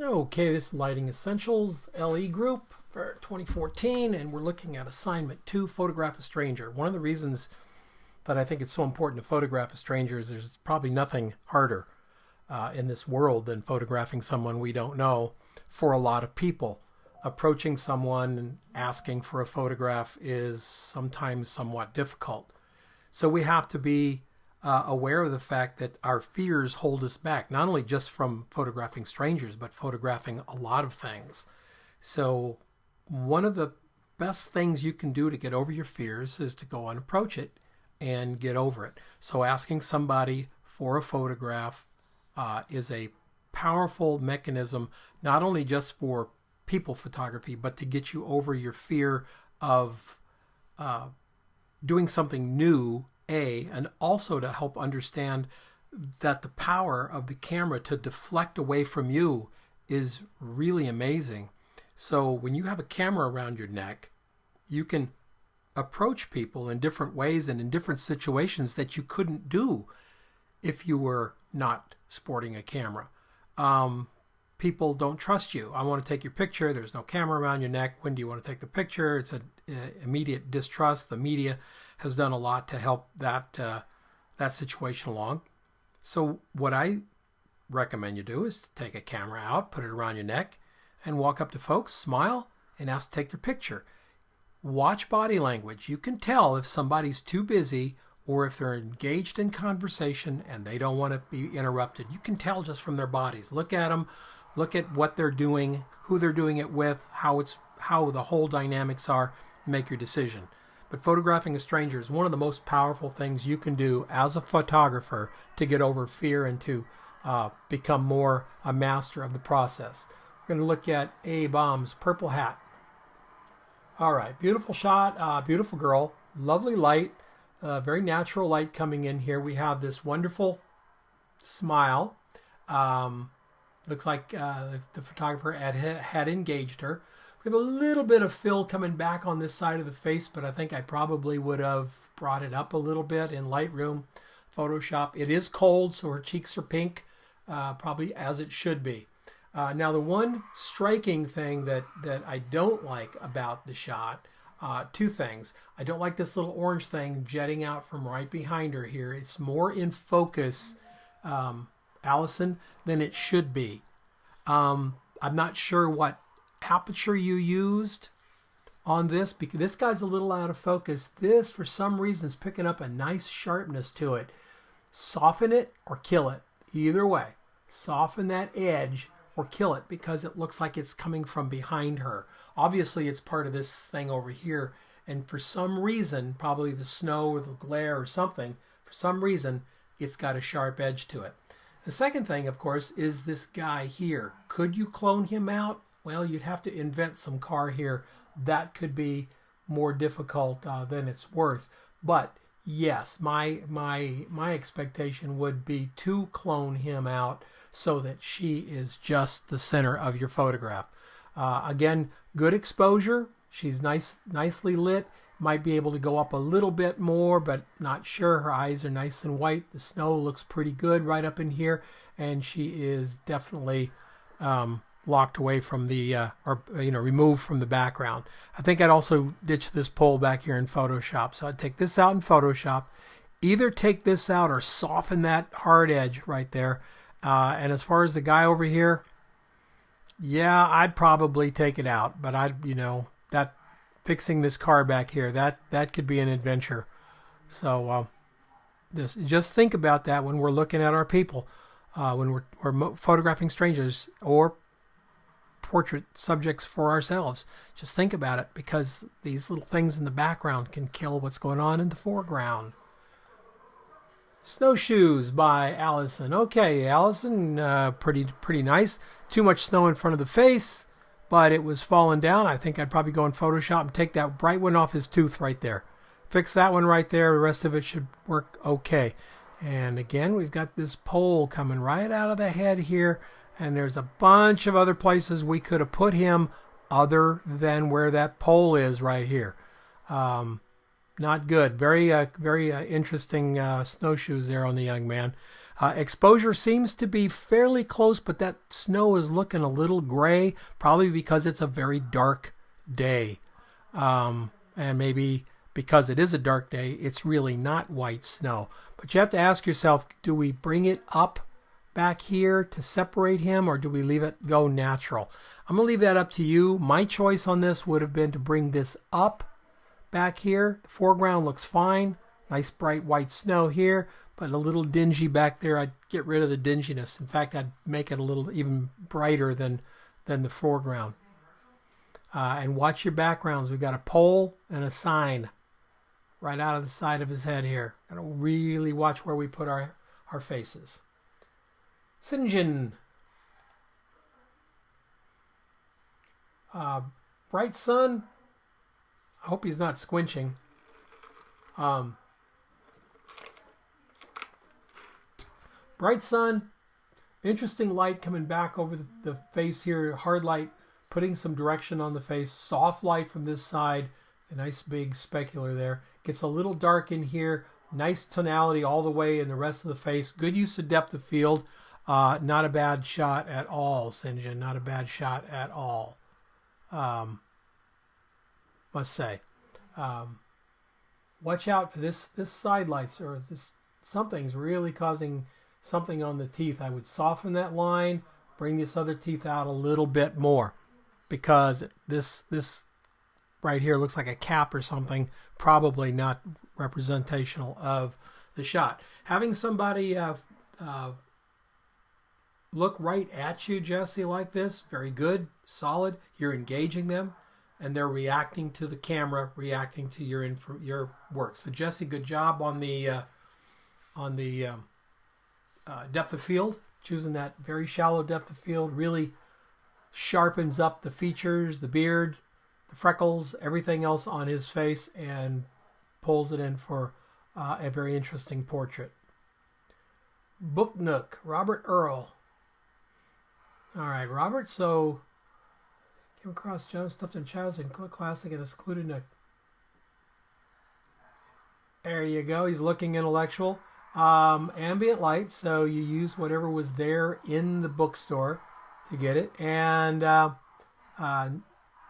Okay, this is Lighting Essentials LE Group for 2014, and we're looking at assignment 2, photograph a stranger. One of the reasons that I think it's so important to photograph a stranger is there's probably nothing harder in this world than photographing someone we don't know for a lot of people. Approaching someone and asking for a photograph is sometimes somewhat difficult. So we have to be aware of the fact that our fears hold us back, not only just from photographing strangers, but photographing a lot of things. So one of the best things you can do to get over your fears is to go and approach it and get over it. So asking somebody for a photograph is a powerful mechanism, not only just for people photography, but to get you over your fear of doing something new, and also to help understand that the power of the camera to deflect away from you is really amazing. So when you have a camera around your neck, you can approach people in different ways and in different situations that you couldn't do if you were not sporting a camera. People don't trust you. I want to take your picture. There's no camera around your neck. When do you want to take the picture? It's an immediate distrust. The media has done a lot to help that situation along. So what I recommend you do is to take a camera out, put it around your neck, and walk up to folks, smile, and ask to take their picture. Watch body language. You can tell if somebody's too busy or if they're engaged in conversation and they don't want to be interrupted. You can tell just from their bodies. Look at them. Look at what they're doing, who they're doing it with, how the whole dynamics are. Make your decision. But photographing a stranger is one of the most powerful things you can do as a photographer to get over fear and to become more a master of the process. We're going to look at A. Baum's Purple Hat. All right, beautiful shot, beautiful girl, lovely light, very natural light coming in here. We have this wonderful smile. Looks like the photographer had engaged her. We have a little bit of fill coming back on this side of the face, but I think I probably would have brought it up a little bit in Lightroom, Photoshop. It is cold, so her cheeks are pink, probably as it should be. Now, the one striking thing that I don't like about the shot, two things. I don't like this little orange thing jetting out from right behind her here. It's more in focus, Allison, than it should be. I'm not sure what aperture you used on this, because this guy's a little out of focus. This, for some reason, is picking up a nice sharpness to it. Soften it or kill it. Either way, soften that edge or kill it, because it looks like it's coming from behind her. Obviously, it's part of this thing over here, and for some reason, probably the snow or the glare or something, for some reason, it's got a sharp edge to it. The second thing, of course, is this guy here. Could you clone him out? Well, you'd have to invent some car here. That could be more difficult than it's worth. But yes, my expectation would be to clone him out so that she is just the center of your photograph. Again, good exposure. She's nicely lit. Might be able to go up a little bit more, but not sure. Her eyes are nice and white. The snow looks pretty good right up in here, and she is definitely locked away from the removed from the background. I think I'd also ditch this pole back here in Photoshop. So I'd take this out in Photoshop, either take this out or soften that hard edge right there. And as far as the guy over here, yeah, I'd probably take it out, but that fixing this car back here, that could be an adventure. So just think about that when we're looking at our people, when we're photographing strangers or portrait subjects for ourselves. Just think about it, because these little things in the background can kill what's going on in the foreground. Snowshoes by Allison. Okay, Allison, pretty nice. Too much snow in front of the face, but it was falling down. I think I'd probably go in Photoshop and take that bright one off his tooth right there. Fix that one right there. The rest of it should work okay. And again, we've got this pole coming right out of the head here. And there's a bunch of other places we could have put him other than where that pole is right here. Not good. Very interesting snowshoes there on the young man. Exposure seems to be fairly close, but that snow is looking a little gray, probably because it's a very dark day. And maybe because it is a dark day, it's really not white snow. But you have to ask yourself, do we bring it up back here to separate him, or do we leave it go natural? I'm going to leave that up to you. My choice on this would have been to bring this up back here. The foreground looks fine. Nice bright white snow here, but a little dingy back there. I'd get rid of the dinginess. In fact, I'd make it a little even brighter than the foreground. And watch your backgrounds. We've got a pole and a sign right out of the side of his head here. Gotta really watch where we put our faces. Sinjin. Bright sun. I hope he's not squinching. Bright sun. Interesting light coming back over the face here. Hard light putting some direction on the face. Soft light from this side. A nice big specular there. Gets a little dark in here. Nice tonality all the way in the rest of the face. Good use of depth of field. Not a bad shot at all, Sinjin. Not a bad shot at all. Must say. Watch out for this side lights, or this something's really causing something on the teeth. I would soften that line, bring this other teeth out a little bit more, because this right here looks like a cap or something, probably not representational of the shot. Having somebody look right at you, Jesse, like this, very good, solid. You're engaging them, and they're reacting to the camera, reacting to your work. So Jesse, good job on the depth of field, choosing that very shallow depth of field. Really sharpens up the features, the beard, the freckles, everything else on his face, and pulls it in for a very interesting portrait. Book Nook, Robert Earl. All right, Robert, so came across Jones stuffed in childhood classic in a secluded nook. There you go. He's looking intellectual. Ambient light, so you use whatever was there in the bookstore to get it. And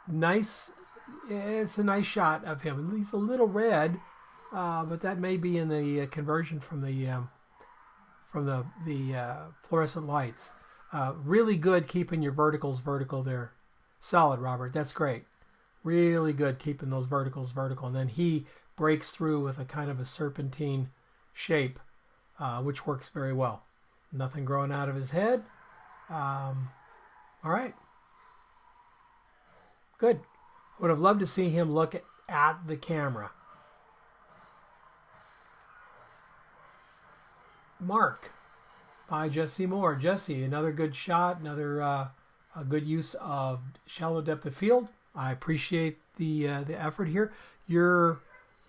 nice. It's a nice shot of him. He's a little red, but that may be in the conversion from the fluorescent lights. Really good keeping your verticals vertical there. Solid, Robert. That's great. Really good keeping those verticals vertical. And then he breaks through with a kind of a serpentine shape, which works very well. Nothing growing out of his head. All right. Good. Would have loved to see him look at the camera. Mark by Jesse Moore. Jesse, another good shot, another a good use of shallow depth of field. I appreciate the effort here. Your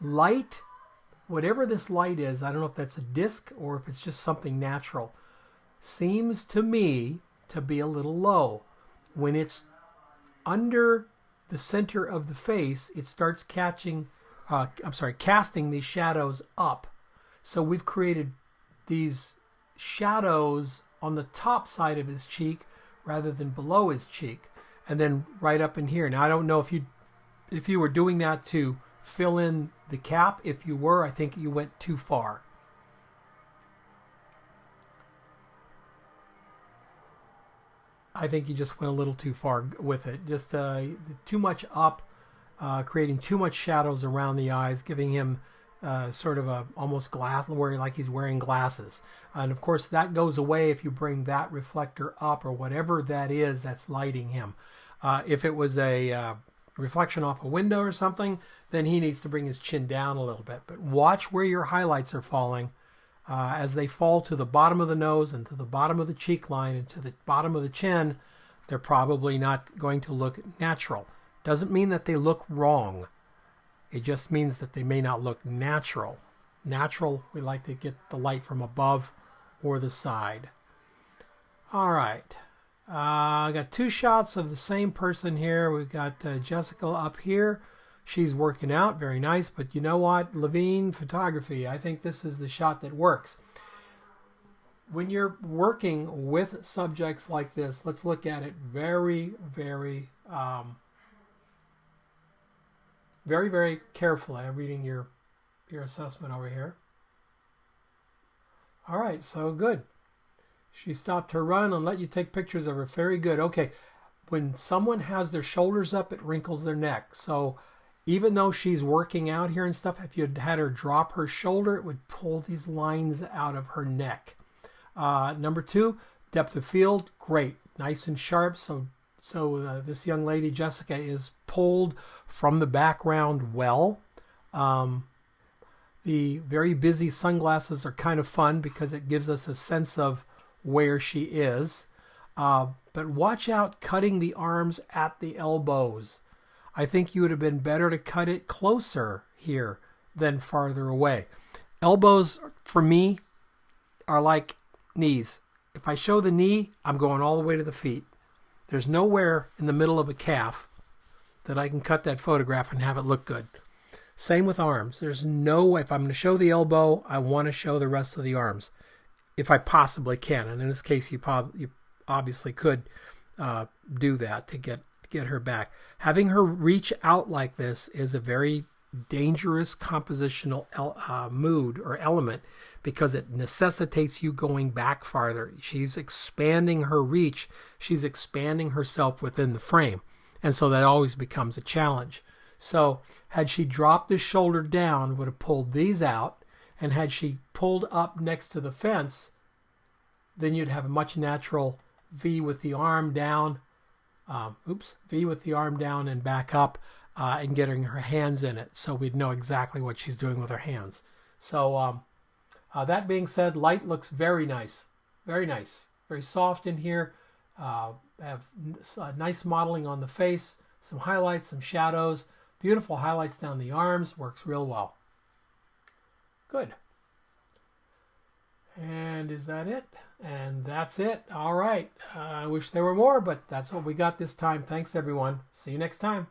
light, whatever this light is, I don't know if that's a disc or if it's just something natural, seems to me to be a little low. When it's under the center of the face, it starts casting these shadows up. So we've created these shadows on the top side of his cheek rather than below his cheek, and then right up in here. Now, I don't know if you were doing that to fill in the cap. If you were, I think you went too far. I think you just went a little too far with it. Just too much up, creating too much shadows around the eyes, giving him sort of a almost glass, like he's wearing glasses. And of course that goes away if you bring that reflector up, or whatever that is that's lighting him. If it was a reflection off a window or something, then he needs to bring his chin down a little bit. But watch where your highlights are falling. As they fall to the bottom of the nose and to the bottom of the cheek line and to the bottom of the chin, they're probably not going to look natural. Doesn't mean that they look wrong. It just means that they may not look natural. Natural, we like to get the light from above or the side. All right. I got two shots of the same person here. We've got Jessica up here. She's working out. Very nice. But you know what? Levine Photography. I think this is the shot that works. when you're working with subjects like this, let's look at it very, very carefully. I'm reading your assessment over here. All right, so good. She stopped her run and let you take pictures of her. Very good. Okay, when someone has their shoulders up, it wrinkles their neck. So even though she's working out here and stuff, if you had her drop her shoulder, it would pull these lines out of her neck. Number 2, depth of field, great, nice and sharp. So this young lady, Jessica, is pulled from the background well. The very busy sunglasses are kind of fun because it gives us a sense of where she is. But watch out cutting the arms at the elbows. I think you would have been better to cut it closer here than farther away. Elbows, for me, are like knees. If I show the knee, I'm going all the way to the feet. There's nowhere in the middle of a calf that I can cut that photograph and have it look good. Same with arms. There's no way. If I'm going to show the elbow, I want to show the rest of the arms, if I possibly can. And in this case, you obviously could do that to get her back. Having her reach out like this is a very dangerous compositional mood or element because it necessitates you going back farther. She's expanding her reach. She's expanding herself within the frame. And so that always becomes a challenge. So had she dropped the shoulder down, would have pulled these out. And had she pulled up next to the fence, then you'd have a much natural V with the arm down. V with the arm down and back up and getting her hands in it. So we'd know exactly what she's doing with her hands. So that being said, light looks very nice. Very nice. Very soft in here. Have nice modeling on the face. Some highlights, some shadows. Beautiful highlights down the arms. Works real well. Good. And is that it? And that's it. All right. I wish there were more, but that's what we got this time. Thanks, everyone. See you next time.